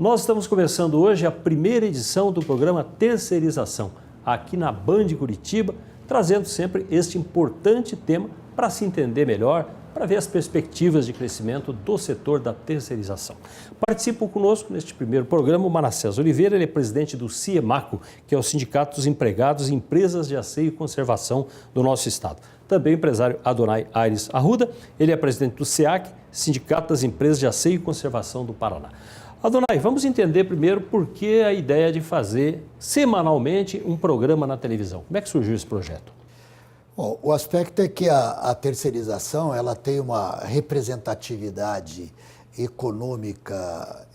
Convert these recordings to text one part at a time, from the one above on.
Nós estamos começando hoje a primeira edição do programa Terceirização, aqui na Band Curitiba, trazendo sempre este importante tema para se entender melhor, para ver as perspectivas de crescimento do setor da terceirização. Participam conosco neste primeiro programa o Manassés Oliveira, ele é presidente do CIEMACO, que é o Sindicato dos Empregados em Empresas de Asseio e Conservação do nosso estado. Também o empresário Adonai Aires Arruda, ele é presidente do SEAC, Sindicato das Empresas de Asseio e Conservação do Paraná. Adonai, vamos entender primeiro por que a ideia de fazer semanalmente um programa na televisão. Como é que surgiu esse projeto? Bom, o aspecto é que a terceirização ela tem uma representatividade econômica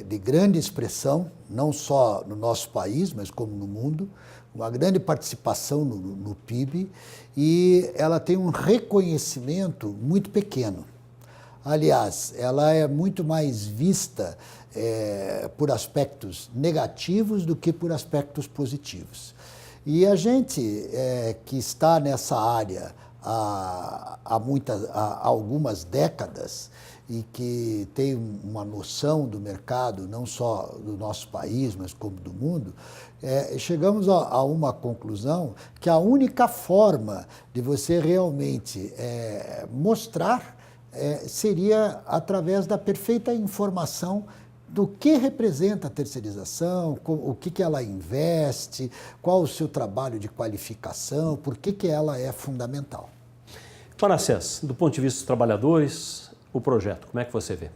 de grande expressão, não só no nosso país, mas como no mundo, uma grande participação no PIB, e ela tem um reconhecimento muito pequeno. Aliás, ela é muito mais vista por aspectos negativos do que por aspectos positivos. E a gente que está nessa área há algumas décadas e que tem uma noção do mercado, não só do nosso país, mas como do mundo, chegamos a uma conclusão que a única forma de você realmente mostrar seria através da perfeita informação do que representa a terceirização, o que ela investe, qual o seu trabalho de qualificação, por que ela é fundamental. Manassés, do ponto de vista dos trabalhadores, o projeto, como é que você vê?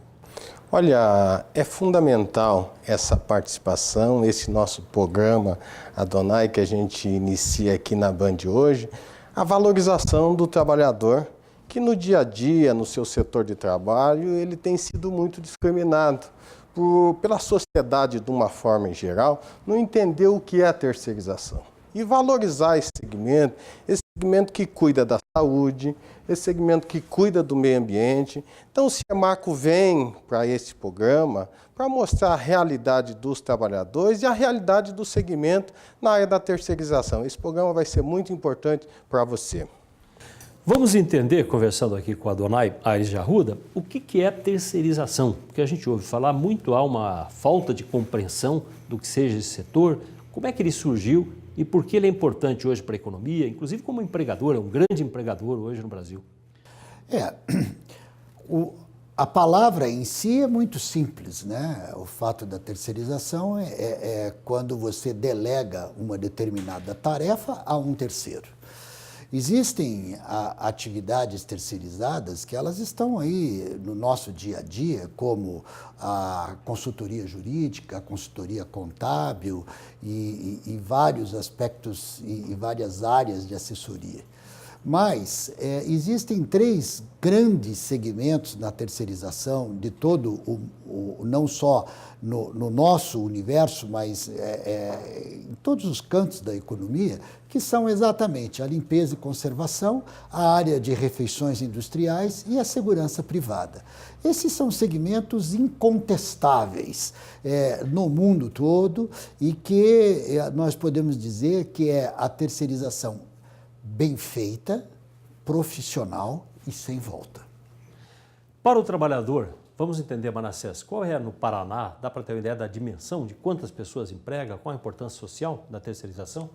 Olha, é fundamental essa participação, esse nosso programa Adonai que a gente inicia aqui na Band hoje, a valorização do trabalhador, que no dia a dia, no seu setor de trabalho, ele tem sido muito discriminado pela sociedade de uma forma em geral, não entender o que é a terceirização. E valorizar esse segmento que cuida da saúde, esse segmento que cuida do meio ambiente. Então o CIEMACO vem para esse programa para mostrar a realidade dos trabalhadores e a realidade do segmento na área da terceirização. Esse programa vai ser muito importante para você. Vamos entender, conversando aqui com a Adonai Aires Arruda, o que é terceirização? Porque a gente ouve falar muito, há uma falta de compreensão do que seja esse setor, como é que ele surgiu e por que ele é importante hoje para a economia, inclusive como empregador, é um grande empregador hoje no Brasil. A palavra em si é muito simples, né? O fato da terceirização é quando você delega uma determinada tarefa a um terceiro. Existem atividades terceirizadas que elas estão aí no nosso dia a dia, como a consultoria jurídica, a consultoria contábil e vários aspectos e várias áreas de assessoria. Mas existem três grandes segmentos na terceirização de todo não só no nosso universo, mas em todos os cantos da economia, que são exatamente a limpeza e conservação, a área de refeições industriais e a segurança privada. Esses são segmentos incontestáveis no mundo todo e que nós podemos dizer que é a terceirização bem feita, profissional e sem volta. Para o trabalhador, vamos entender, Manassés, qual é no Paraná, dá para ter uma ideia da dimensão de quantas pessoas emprega, qual a importância social da terceirização?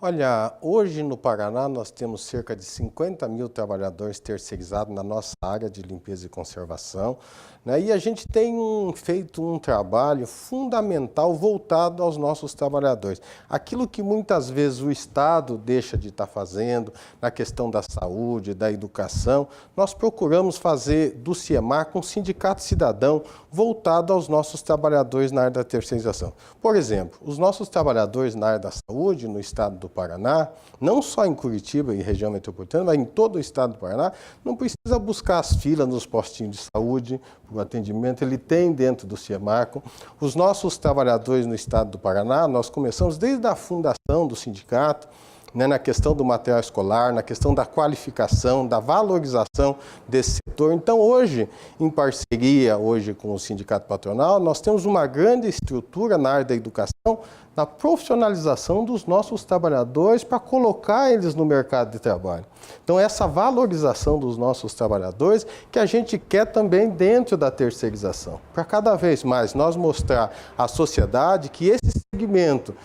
Olha, hoje no Paraná nós temos cerca de 50 mil trabalhadores terceirizados na nossa área de limpeza e conservação, né? E a gente tem feito um trabalho fundamental voltado aos nossos trabalhadores. Aquilo que muitas vezes o Estado deixa de estar fazendo na questão da saúde, da educação, nós procuramos fazer do CIEMACO um sindicato cidadão voltado aos nossos trabalhadores na área da terceirização. Por exemplo, os nossos trabalhadores na área da saúde, no estado do Paraná, não só em Curitiba e região metropolitana, mas em todo o estado do Paraná, não precisa buscar as filas nos postinhos de saúde, o atendimento ele tem dentro do CIEMACO. Os nossos trabalhadores no estado do Paraná, nós começamos desde a fundação do sindicato, né, na questão do material escolar, na questão da qualificação, da valorização desse setor. Então, hoje, em parceria hoje com o Sindicato Patronal, nós temos uma grande estrutura na área da educação, na profissionalização dos nossos trabalhadores para colocar eles no mercado de trabalho. Então, essa valorização dos nossos trabalhadores que a gente quer também dentro da terceirização. Para cada vez mais nós mostrar à sociedade que esse segmento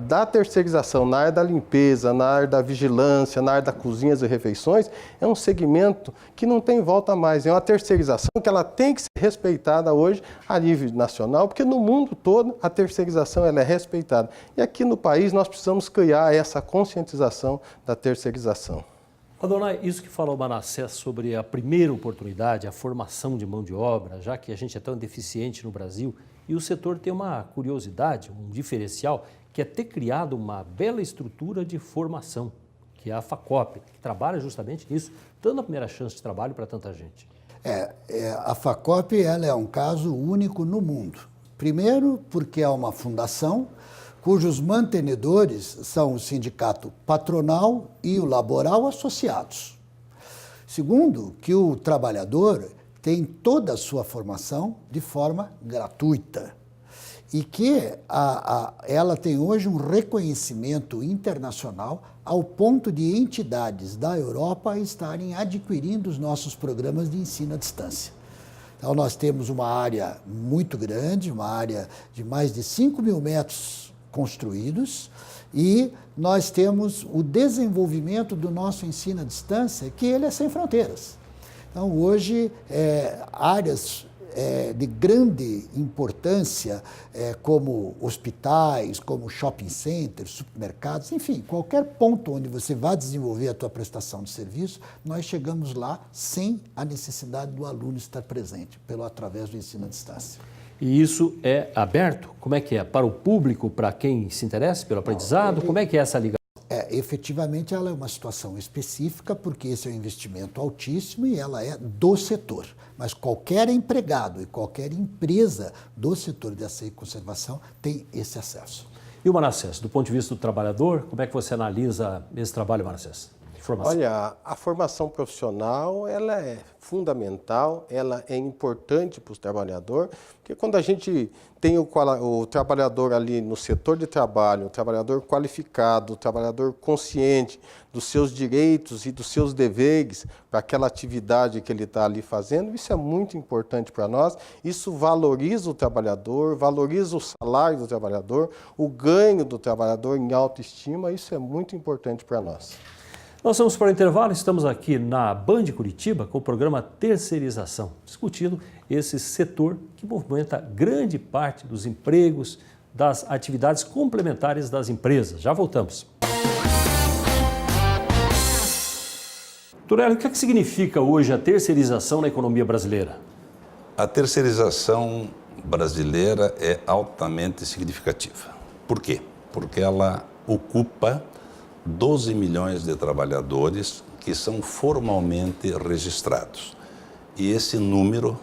da terceirização na área da limpeza, na área da vigilância, na área das cozinhas e refeições, é um segmento que não tem volta mais. É uma terceirização que ela tem que ser respeitada hoje a nível nacional, porque no mundo todo a terceirização ela é respeitada. E aqui no país nós precisamos criar essa conscientização da terceirização. Adonai, isso que falou o Manassés sobre a primeira oportunidade, a formação de mão de obra, já que a gente é tão deficiente no Brasil, e o setor tem uma curiosidade, um diferencial, que é ter criado uma bela estrutura de formação, que é a FACOP, que trabalha justamente nisso, dando a primeira chance de trabalho para tanta gente. A FACOP ela é um caso único no mundo. Primeiro, porque é uma fundação cujos mantenedores são o sindicato patronal e o laboral associados. Segundo, que o trabalhador tem toda a sua formação de forma gratuita e que ela tem hoje um reconhecimento internacional ao ponto de entidades da Europa estarem adquirindo os nossos programas de ensino à distância. Então, nós temos uma área muito grande, uma área de mais de 5.000 metros construídos, e nós temos o desenvolvimento do nosso ensino à distância, que ele é sem fronteiras. Então, hoje, áreas de grande importância, como hospitais, como shopping centers, supermercados, enfim, qualquer ponto onde você vá desenvolver a tua prestação de serviço, nós chegamos lá sem a necessidade do aluno estar presente, através do ensino à distância. E isso é aberto? Como é que é? Para o público, para quem se interessa pelo aprendizado? Como é que é essa ligação? Efetivamente, ela é uma situação específica, porque esse é um investimento altíssimo e ela é do setor. Mas qualquer empregado e qualquer empresa do setor de açaí e conservação tem esse acesso. E o Manassés, do ponto de vista do trabalhador, como é que você analisa esse trabalho, Manassés? Olha, a formação profissional ela é fundamental, ela é importante para o trabalhador, porque quando a gente tem o trabalhador ali no setor de trabalho, o trabalhador qualificado, o trabalhador consciente dos seus direitos e dos seus deveres para aquela atividade que ele está ali fazendo, isso é muito importante para nós, isso valoriza o trabalhador, valoriza o salário do trabalhador, o ganho do trabalhador em autoestima, isso é muito importante para nós. Nós vamos para o intervalo, estamos aqui na Band Curitiba com o programa Terceirização, discutindo esse setor que movimenta grande parte dos empregos, das atividades complementares das empresas. Já voltamos. Turelli, o que significa hoje a terceirização na economia brasileira? A terceirização brasileira é altamente significativa. Por quê? Porque ela ocupa 12 milhões de trabalhadores que são formalmente registrados. E esse número,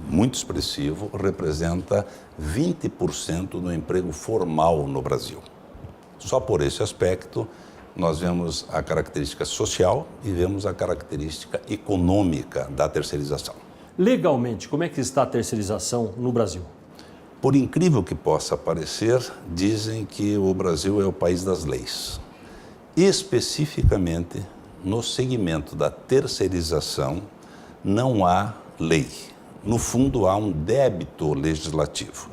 muito expressivo, representa 20% do emprego formal no Brasil. Só por esse aspecto, nós vemos a característica social e vemos a característica econômica da terceirização. Legalmente, como é que está a terceirização no Brasil? Por incrível que possa parecer, dizem que o Brasil é o país das leis. Especificamente, no segmento da terceirização, não há lei. No fundo, há um débito legislativo.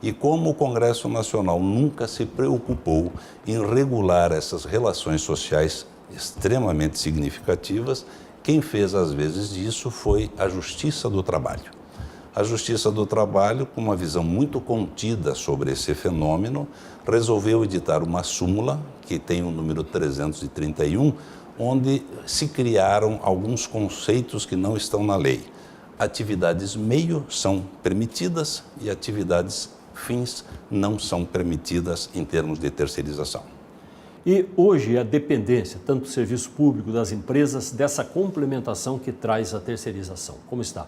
E como o Congresso Nacional nunca se preocupou em regular essas relações sociais extremamente significativas, quem fez às vezes disso foi a Justiça do Trabalho. A Justiça do Trabalho, com uma visão muito contida sobre esse fenômeno, resolveu editar uma súmula, que tem o número 331, onde se criaram alguns conceitos que não estão na lei. Atividades meio são permitidas e atividades fins não são permitidas em termos de terceirização. E hoje a dependência, tanto do serviço público, das empresas, dessa complementação que traz a terceirização, como está?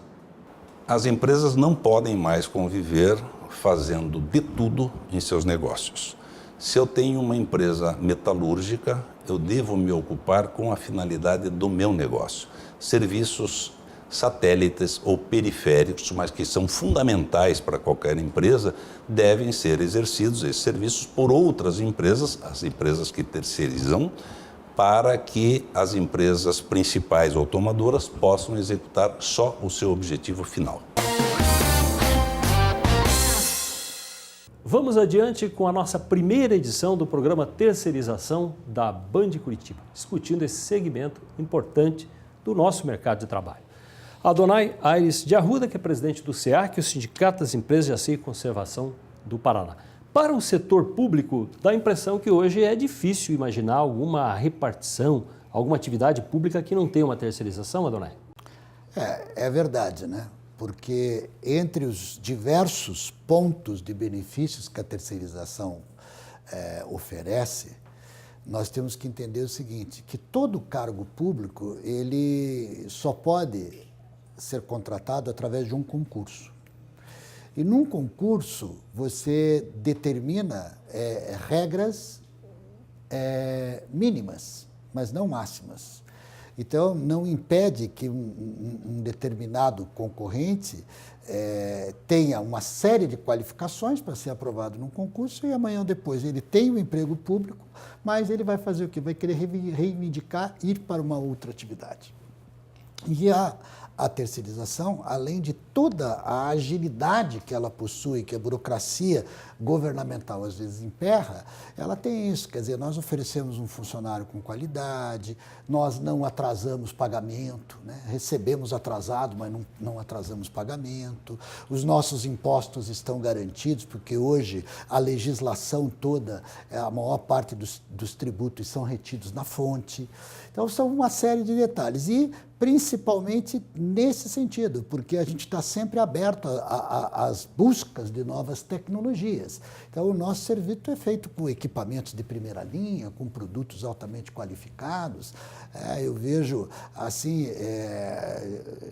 As empresas não podem mais conviver fazendo de tudo em seus negócios. Se eu tenho uma empresa metalúrgica, eu devo me ocupar com a finalidade do meu negócio. Serviços satélites ou periféricos, mas que são fundamentais para qualquer empresa, devem ser exercidos esses serviços por outras empresas, as empresas que terceirizam, para que as empresas principais ou tomadoras possam executar só o seu objetivo final. Vamos adiante com a nossa primeira edição do programa Terceirização da Band Curitiba, discutindo esse segmento importante do nosso mercado de trabalho. A Adonai Aires de Arruda, que é presidente do SEAC, o Sindicato das Empresas de Açaí e Conservação do Paraná. Para o setor público, dá a impressão que hoje é difícil imaginar alguma repartição, alguma atividade pública que não tenha uma terceirização, Adonai? É verdade, né? Porque entre os diversos pontos de benefícios que a terceirização oferece, nós temos que entender o seguinte, que todo cargo público ele só pode ser contratado através de um concurso. E num concurso você determina regras mínimas, mas não máximas. Então, não impede que um determinado concorrente tenha uma série de qualificações para ser aprovado num concurso e amanhã ou depois ele tem um emprego público, mas ele vai fazer o quê? Vai querer reivindicar ir para uma outra atividade. E a terceirização, além de toda a agilidade que ela possui, que a burocracia governamental às vezes emperra, ela tem isso, quer dizer, nós oferecemos um funcionário com qualidade, nós não atrasamos pagamento, né? Recebemos atrasado, mas não atrasamos pagamento, os nossos impostos estão garantidos, porque hoje a legislação toda, a maior parte dos tributos são retidos na fonte. Então, são uma série de detalhes e, principalmente, nesse sentido, porque a gente está sempre aberto às buscas de novas tecnologias. Então, o nosso serviço é feito com equipamentos de primeira linha, com produtos altamente qualificados. Eu vejo, assim,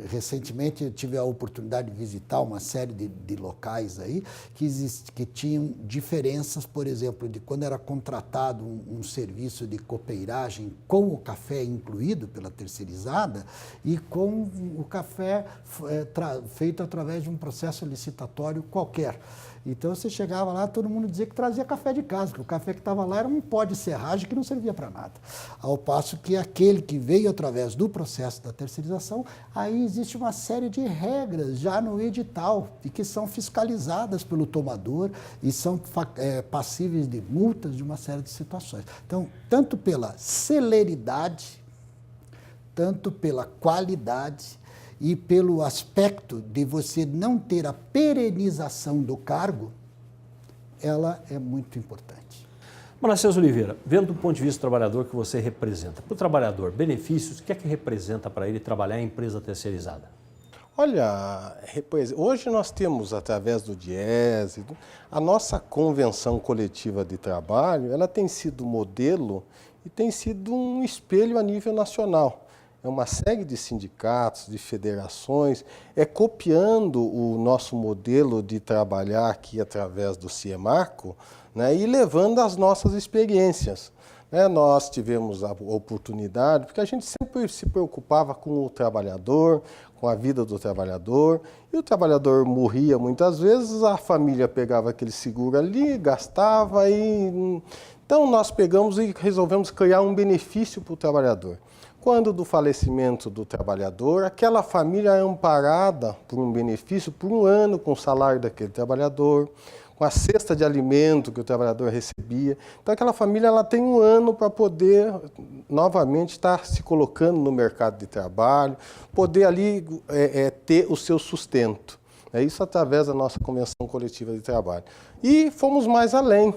recentemente eu tive a oportunidade de visitar uma série de locais aí que tinham diferenças, por exemplo, de quando era contratado um serviço de copeiragem com o café incluído pela terceirizada e com o café feito através de um processo licitatório qualquer. Então, você chegava lá, todo mundo dizia que trazia café de casa, que o café que estava lá era um pó de serragem que não servia para nada. Ao passo que aquele que veio através do processo da terceirização, aí existe uma série de regras já no edital e que são fiscalizadas pelo tomador e são passíveis de multas de uma série de situações. Então, tanto pela celeridade, tanto pela qualidade e pelo aspecto de você não ter a perenização do cargo, ela é muito importante. Manassés Oliveira, vendo do ponto de vista do trabalhador que você representa, para o trabalhador, benefícios, o que é que representa para ele trabalhar em empresa terceirizada? Olha, hoje nós temos, através do DIESE, a nossa convenção coletiva de trabalho, ela tem sido modelo e tem sido um espelho a nível nacional. É uma série de sindicatos, de federações, copiando o nosso modelo de trabalhar aqui através do CIEMARCO, né, e levando as nossas experiências. Nós tivemos a oportunidade, porque a gente sempre se preocupava com o trabalhador, com a vida do trabalhador, e o trabalhador morria muitas vezes, a família pegava aquele seguro ali, gastava, então nós pegamos e resolvemos criar um benefício para o trabalhador. Quando do falecimento do trabalhador, aquela família é amparada por um benefício por um ano com o salário daquele trabalhador, com a cesta de alimento que o trabalhador recebia. Então, aquela família ela tem um ano para poder novamente estar se colocando no mercado de trabalho, poder ali ter o seu sustento. É isso através da nossa convenção coletiva de trabalho. E fomos mais além.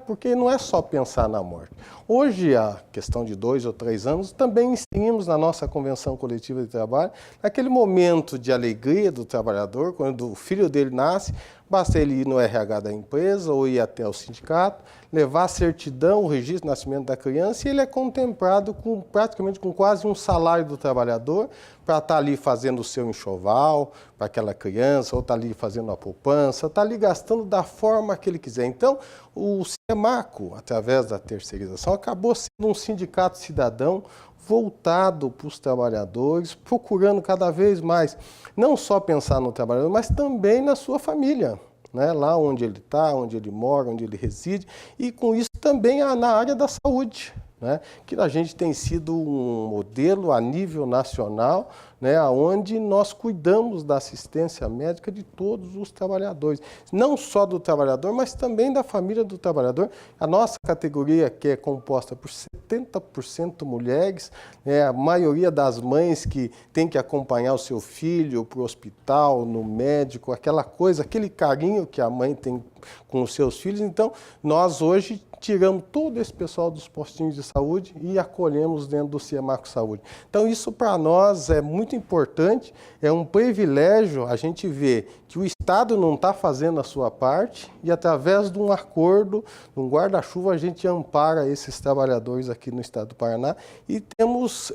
Porque não é só pensar na morte. Hoje, a questão de 2 ou 3 anos, também inserimos na nossa convenção coletiva de trabalho, naquele momento de alegria do trabalhador, quando o filho dele nasce, basta ele ir no RH da empresa ou ir até o sindicato, levar a certidão, o registro de nascimento da criança, e ele é contemplado praticamente com quase um salário do trabalhador para estar ali fazendo o seu enxoval para aquela criança, ou estar ali fazendo a poupança, estar ali gastando da forma que ele quiser. Então, o CIEMARCO, através da terceirização, acabou sendo um sindicato cidadão voltado para os trabalhadores, procurando cada vez mais não só pensar no trabalhador, mas também na sua família, né? Lá onde ele está, onde ele mora, onde ele reside, e com isso também na área da saúde, né? Que a gente tem sido um modelo a nível nacional, né? Onde nós cuidamos da assistência médica de todos os trabalhadores, não só do trabalhador, mas também da família do trabalhador. A nossa categoria, que é composta por 70% mulheres, né? A maioria das mães que tem que acompanhar o seu filho para o hospital, no médico, aquela coisa, aquele carinho que a mãe tem com os seus filhos. Então, nós hoje tiramos todo esse pessoal dos postinhos de saúde e acolhemos dentro do CIEMARCO Saúde. Então, isso para nós é muito importante, é um privilégio a gente ver que o Estado não está fazendo a sua parte e, através de um acordo, de um guarda-chuva, a gente ampara esses trabalhadores aqui no Estado do Paraná e temos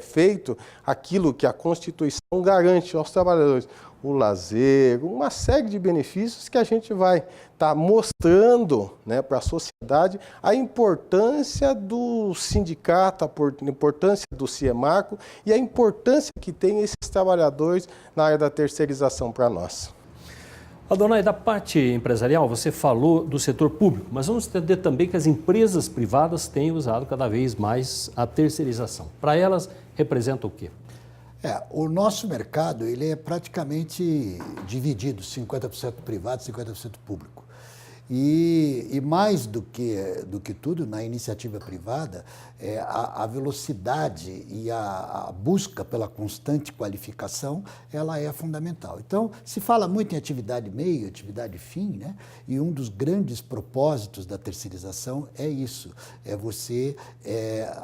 feito aquilo que a Constituição garante aos trabalhadores, o lazer, uma série de benefícios que a gente vai estar mostrando, né, para a sociedade a importância do sindicato, a importância do CIEMARCO e a importância que tem esses trabalhadores na área da terceirização para nós. Adonai, da parte empresarial, você falou do setor público, mas vamos entender também que as empresas privadas têm usado cada vez mais a terceirização. Para elas, representa o quê? O nosso mercado ele é praticamente dividido, 50% privado e 50% público. E mais do que tudo, na iniciativa privada, a velocidade e a busca pela constante qualificação, ela é fundamental. Então, se fala muito em atividade meio, atividade fim, né? E um dos grandes propósitos da terceirização é isso, é você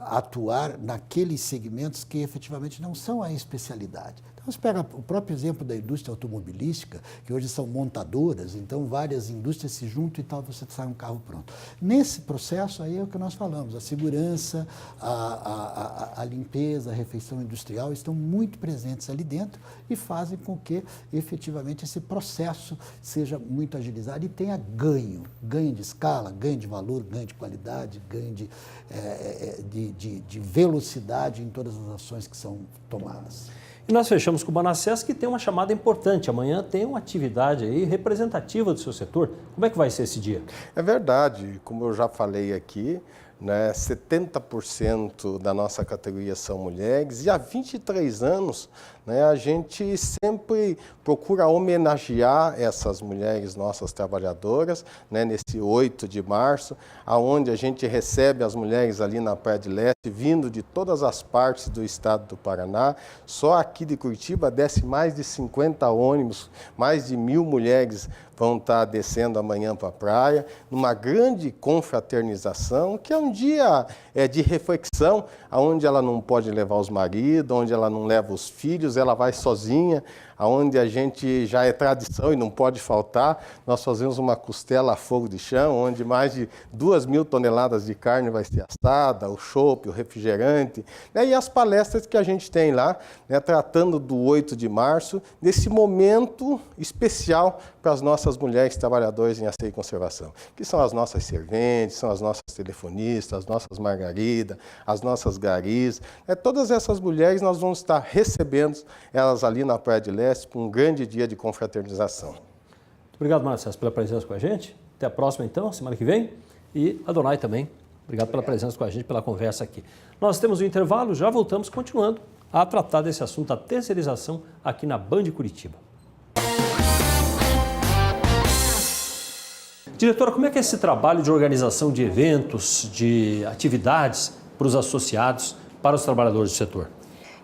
atuar naqueles segmentos que efetivamente não são a especialidade. Você pega o próprio exemplo da indústria automobilística, que hoje são montadoras, então várias indústrias se juntam e tal, você sai um carro pronto. Nesse processo aí é o que nós falamos, a segurança, a limpeza, a refeição industrial estão muito presentes ali dentro e fazem com que efetivamente esse processo seja muito agilizado e tenha ganho de escala, ganho de valor, ganho de qualidade, ganho de velocidade em todas as ações que são tomadas. E nós fechamos com o Manassés, que tem uma chamada importante. Amanhã tem uma atividade aí representativa do seu setor. Como é que vai ser esse dia? É verdade, como eu já falei aqui, né, 70% da nossa categoria são mulheres e há 23 anos, né, a gente sempre procura homenagear essas mulheres nossas trabalhadoras, né, nesse 8 de março, onde a gente recebe as mulheres ali na Praia de Leste, vindo de todas as partes do estado do Paraná. Só aqui de Curitiba desce mais de 50 ônibus, mais de 1.000 mulheres vão estar descendo amanhã para a praia, numa grande confraternização, que é um dia de reflexão, onde ela não pode levar os maridos, onde ela não leva os filhos, ela vai sozinha, onde a gente já é tradição e não pode faltar. Nós fazemos uma costela a fogo de chão, onde mais de 2.000 toneladas de carne vai ser assada, o chopp, o refrigerante, né? E as palestras que a gente tem lá, né, tratando do 8 de março, nesse momento especial para as nossas mulheres trabalhadoras em asseio e conservação, que são as nossas serventes, são as nossas telefonistas, as nossas margaridas, as nossas garis. Todas essas mulheres nós vamos estar recebendo elas ali na Praia de Leste para um grande dia de confraternização. Muito obrigado, Manassés, pela presença com a gente. Até a próxima, então, semana que vem. E Adonai também. Obrigado pela presença com a gente, pela conversa aqui. Nós temos um intervalo, já voltamos continuando a tratar desse assunto, a terceirização, aqui na Band Curitiba. Diretora, como é que é esse trabalho de organização de eventos, de atividades para os associados, para os trabalhadores do setor?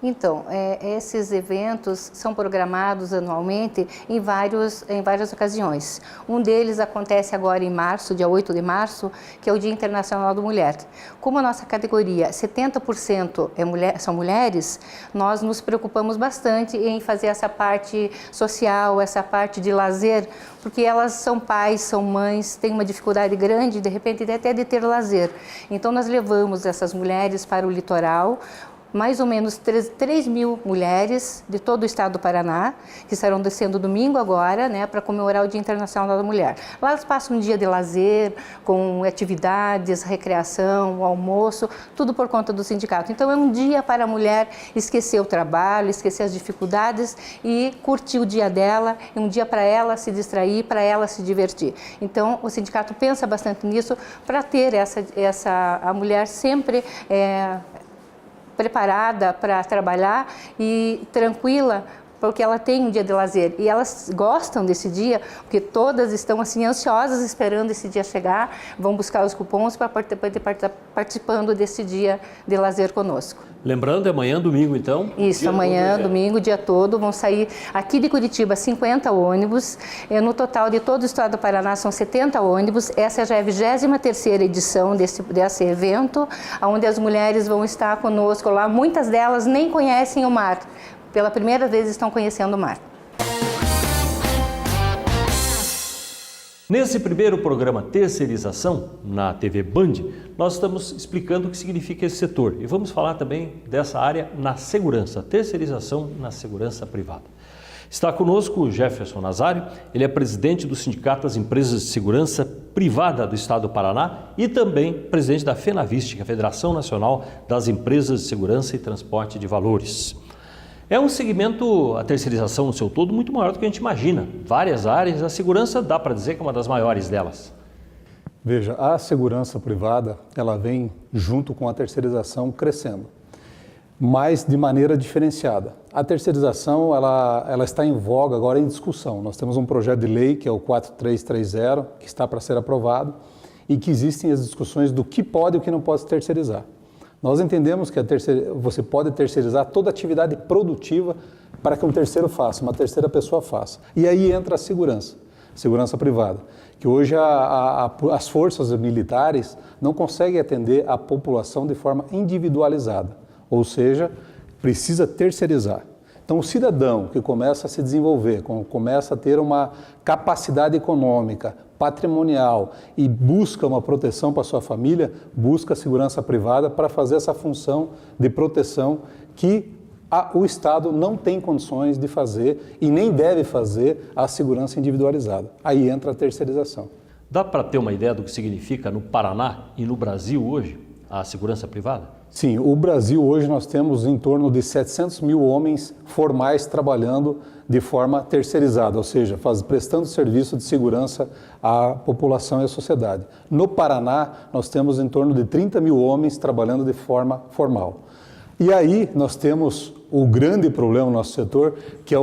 Então, esses eventos são programados anualmente em várias ocasiões. Um deles acontece agora em março, dia 8 de março, que é o Dia Internacional da Mulher. Como a nossa categoria 70% são mulheres, nós nos preocupamos bastante em fazer essa parte social, essa parte de lazer, porque elas são pais, são mães, têm uma dificuldade grande, de repente, até de ter lazer. Então, nós levamos essas mulheres para o litoral, mais ou menos 3 mil mulheres de todo o estado do Paraná, que estarão descendo domingo agora, né, para comemorar o Dia Internacional da Mulher. Lá elas passam um dia de lazer, com atividades, recreação, almoço, tudo por conta do sindicato. Então é um dia para a mulher esquecer o trabalho, esquecer as dificuldades e curtir o dia dela, é um dia para ela se distrair, para ela se divertir. Então o sindicato pensa bastante nisso para ter a mulher sempre preparada para trabalhar e tranquila, porque ela tem um dia de lazer e elas gostam desse dia, porque todas estão assim ansiosas esperando esse dia chegar, vão buscar os cupons para participando desse dia de lazer conosco. Lembrando, é amanhã, domingo, então? Isso, amanhã, domingo, o dia todo, vão sair aqui de Curitiba 50 ônibus, no total de todo o estado do Paraná são 70 ônibus, essa já é a 23ª edição desse evento, onde as mulheres vão estar conosco lá, muitas delas nem conhecem o mar, pela primeira vez estão conhecendo o mar. Nesse primeiro programa Terceirização, na TV Band, nós estamos explicando o que significa esse setor e vamos falar também dessa área na segurança, terceirização na segurança privada. Está conosco o Jefferson Nazário, ele é presidente do Sindicato das Empresas de Segurança Privada do Estado do Paraná e também presidente da FENAVIST, que é a Federação Nacional das Empresas de Segurança e Transporte de Valores. É um segmento, a terceirização no seu todo, muito maior do que a gente imagina. Várias áreas, a segurança dá para dizer que é uma das maiores delas. Veja, a segurança privada, ela vem junto com a terceirização crescendo, mas de maneira diferenciada. A terceirização, ela está em voga agora em discussão. Nós temos um projeto de lei, que é o 4330, que está para ser aprovado, e que existem as discussões do que pode e o que não pode se terceirizar. Nós entendemos que você pode terceirizar toda atividade produtiva para que um terceiro faça, uma terceira pessoa faça. E aí entra a segurança privada, que hoje as forças militares não conseguem atender a população de forma individualizada, ou seja, precisa terceirizar. Então, o cidadão que começa a se desenvolver, começa a ter uma capacidade econômica, patrimonial e busca uma proteção para a sua família, busca a segurança privada para fazer essa função de proteção que o Estado não tem condições de fazer e nem deve fazer a segurança individualizada. Aí entra a terceirização. Dá para ter uma ideia do que significa no Paraná e no Brasil hoje a segurança privada? Sim, o Brasil hoje nós temos em torno de 700 mil homens formais trabalhando de forma terceirizada, ou seja, prestando serviço de segurança à população e à sociedade. No Paraná, nós temos em torno de 30 mil homens trabalhando de forma formal. E aí nós temos o grande problema no nosso setor, que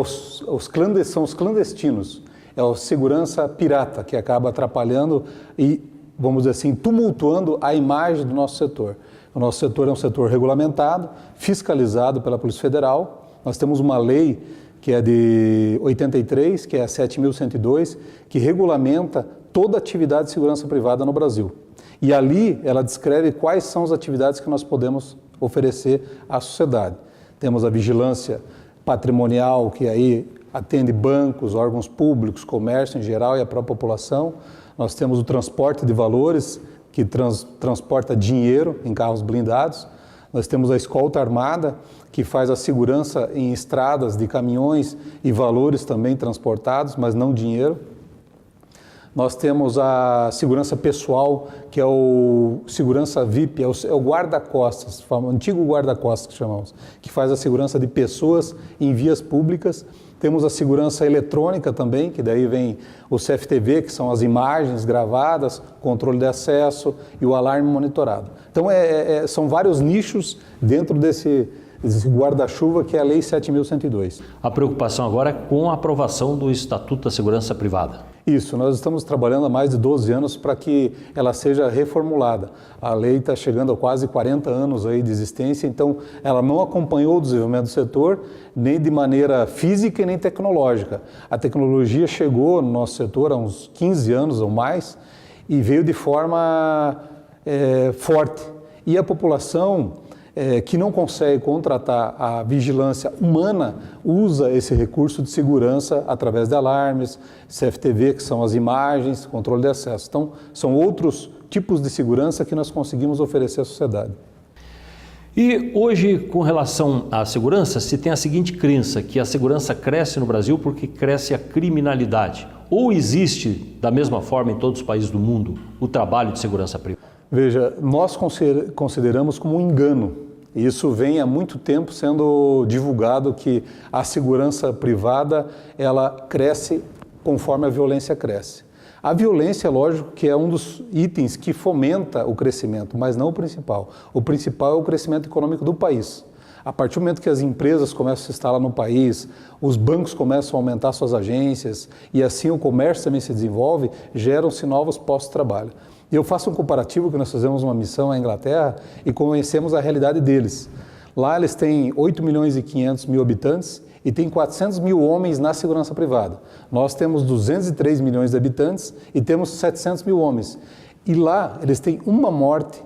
são os clandestinos, é a segurança pirata, que acaba atrapalhando e, vamos dizer assim, tumultuando a imagem do nosso setor. O nosso setor é um setor regulamentado, fiscalizado pela Polícia Federal. Nós temos uma lei que é de 83, que é a 7.102, que regulamenta toda atividade de segurança privada no Brasil. E ali ela descreve quais são as atividades que nós podemos oferecer à sociedade. Temos a vigilância patrimonial, que aí atende bancos, órgãos públicos, comércio em geral e a própria população. Nós temos o transporte de valores, que transporta dinheiro em carros blindados. Nós temos a escolta armada, que faz a segurança em estradas de caminhões e valores também transportados, mas não dinheiro. Nós temos a segurança pessoal, que é o segurança VIP, é o guarda-costas, o antigo guarda-costas que chamamos, que faz a segurança de pessoas em vias públicas. Temos a segurança eletrônica também, que daí vem o CFTV, que são as imagens gravadas, controle de acesso e o alarme monitorado. Então, são vários nichos dentro desse guarda-chuva que é a Lei 7.102. A preocupação agora é com a aprovação do Estatuto da Segurança Privada. Isso, nós estamos trabalhando há mais de 12 anos para que ela seja reformulada. A lei está chegando a quase 40 anos aí de existência, então ela não acompanhou o desenvolvimento do setor, nem de maneira física e nem tecnológica. A tecnologia chegou no nosso setor há uns 15 anos ou mais e veio de forma forte. E a população que não consegue contratar a vigilância humana, usa esse recurso de segurança através de alarmes, CFTV, que são as imagens, controle de acesso. Então, são outros tipos de segurança que nós conseguimos oferecer à sociedade. E hoje, com relação à segurança, se tem a seguinte crença, que a segurança cresce no Brasil porque cresce a criminalidade. Ou existe, da mesma forma em todos os países do mundo, o trabalho de segurança privada? Veja, nós consideramos como um engano. Isso vem há muito tempo sendo divulgado que a segurança privada ela cresce conforme a violência cresce. A violência, lógico, que é um dos itens que fomenta o crescimento, mas não o principal. O principal é o crescimento econômico do país. A partir do momento que as empresas começam a se instalar no país, os bancos começam a aumentar suas agências e assim o comércio também se desenvolve, geram-se novos postos de trabalho. E eu faço um comparativo que nós fizemos uma missão à Inglaterra e conhecemos a realidade deles. Lá eles têm 8 milhões e 500 mil habitantes e tem 400 mil homens na segurança privada. Nós temos 203 milhões de habitantes e temos 700 mil homens. E lá eles têm uma morte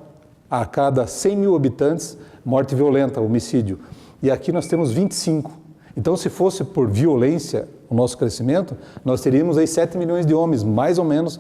a cada 100 mil habitantes, morte violenta, homicídio. E aqui nós temos 25. Então, se fosse por violência o nosso crescimento, nós teríamos aí 7 milhões de homens, mais ou menos,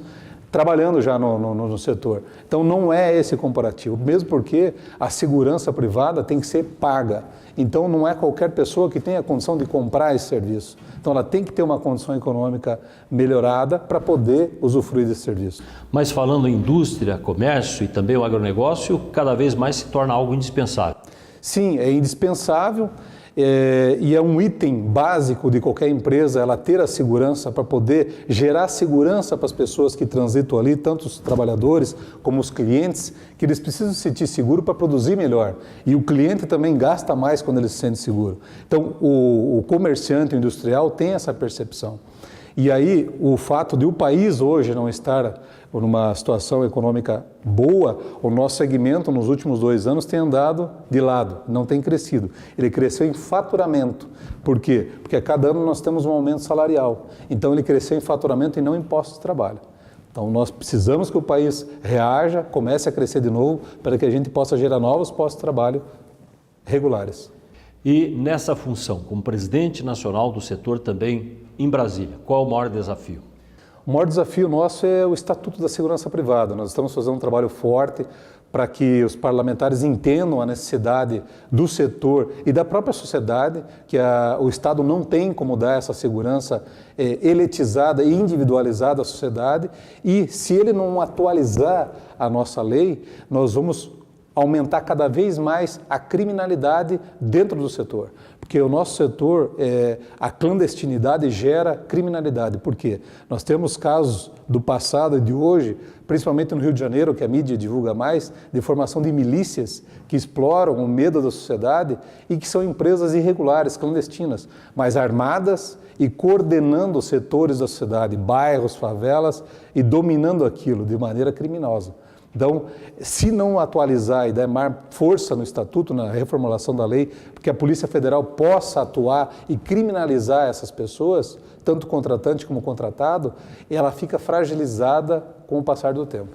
trabalhando já no setor. Então, não é esse comparativo, mesmo porque a segurança privada tem que ser paga. Então, não é qualquer pessoa que tenha a condição de comprar esse serviço. Então, ela tem que ter uma condição econômica melhorada para poder usufruir desse serviço. Mas falando em indústria, comércio e também o agronegócio, cada vez mais se torna algo indispensável. Sim, é indispensável. E é um item básico de qualquer empresa ela ter a segurança para poder gerar segurança para as pessoas que transitam ali, tanto os trabalhadores como os clientes, que eles precisam se sentir seguros para produzir melhor. E o cliente também gasta mais quando ele se sente seguro. Então, o comerciante, o industrial tem essa percepção. E aí, o fato de o país hoje não estar numa situação econômica boa, o nosso segmento nos últimos 2 anos tem andado de lado, não tem crescido. Ele cresceu em faturamento. Por quê? Porque a cada ano nós temos um aumento salarial. Então, ele cresceu em faturamento e não em postos de trabalho. Então, nós precisamos que o país reaja, comece a crescer de novo, para que a gente possa gerar novos postos de trabalho regulares. E nessa função, como presidente nacional do setor também em Brasília, qual é o maior desafio? O maior desafio nosso é o Estatuto da Segurança Privada. Nós estamos fazendo um trabalho forte para que os parlamentares entendam a necessidade do setor e da própria sociedade, que o Estado não tem como dar essa segurança elitizada e individualizada à sociedade, e se ele não atualizar a nossa lei, nós vamos aumentar cada vez mais a criminalidade dentro do setor. Porque o nosso setor, a clandestinidade gera criminalidade. Por quê? Nós temos casos do passado e de hoje, principalmente no Rio de Janeiro, que a mídia divulga mais, de formação de milícias que exploram o medo da sociedade e que são empresas irregulares, clandestinas, mas armadas e coordenando os setores da sociedade, bairros, favelas, e dominando aquilo de maneira criminosa. Então, se não atualizar e dar mais força no Estatuto, na reformulação da lei, porque a Polícia Federal possa atuar e criminalizar essas pessoas, tanto contratante como contratado, ela fica fragilizada com o passar do tempo.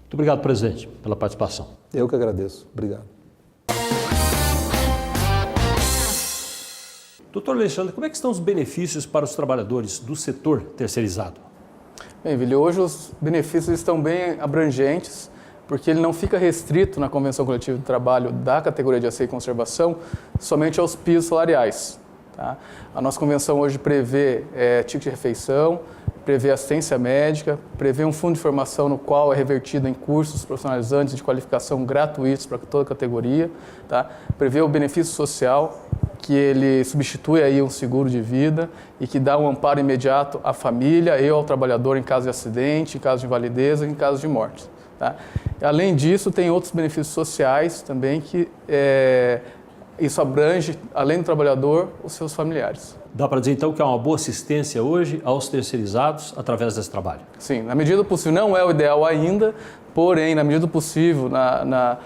Muito obrigado, presidente, pela participação. Eu que agradeço. Obrigado. Doutor Alexandre, como é que estão os benefícios para os trabalhadores do setor terceirizado? Bem, Vili, hoje os benefícios estão bem abrangentes, porque ele não fica restrito na Convenção Coletiva de Trabalho da categoria de asseio e conservação somente aos pisos salariais. Tá? A nossa convenção hoje prevê ticket de refeição, prevê assistência médica, prevê um fundo de formação no qual é revertido em cursos profissionalizantes de qualificação gratuitos para toda a categoria, tá? Prevê o benefício social, que ele substitui aí um seguro de vida e que dá um amparo imediato à família e ao trabalhador em caso de acidente, em caso de invalidez e em caso de morte. Tá? Além disso, tem outros benefícios sociais também que isso abrange, além do trabalhador, os seus familiares. Dá para dizer então que há uma boa assistência hoje aos terceirizados através desse trabalho? Sim, na medida do possível, não é o ideal ainda, porém, na medida do possível, na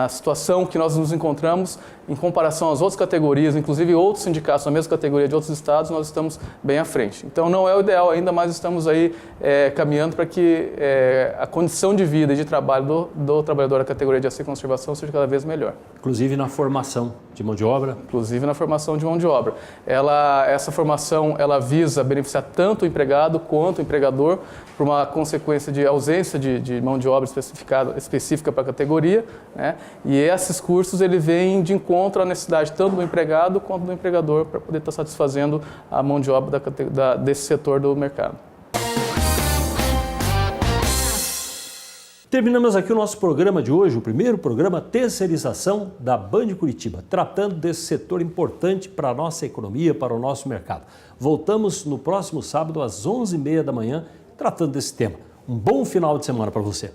situação que nós nos encontramos, em comparação às outras categorias, inclusive outros sindicatos na mesma categoria de outros estados, nós estamos bem à frente. Então não é o ideal ainda, mas estamos aí caminhando para que a condição de vida e de trabalho do trabalhador da categoria de acesso e conservação seja cada vez melhor. Inclusive na formação de mão de obra. Inclusive na formação de mão de obra. Essa formação ela visa beneficiar tanto o empregado quanto o empregador, por uma consequência de ausência de mão de obra específica para a categoria, né? E esses cursos ele vêm de encontro à necessidade tanto do empregado quanto do empregador para poder estar satisfazendo a mão de obra desse setor do mercado. Terminamos aqui o nosso programa de hoje, o primeiro programa Terceirização da Band Curitiba, tratando desse setor importante para a nossa economia, para o nosso mercado. Voltamos no próximo sábado às 11h30 da manhã, tratando desse tema. Um bom final de semana para você.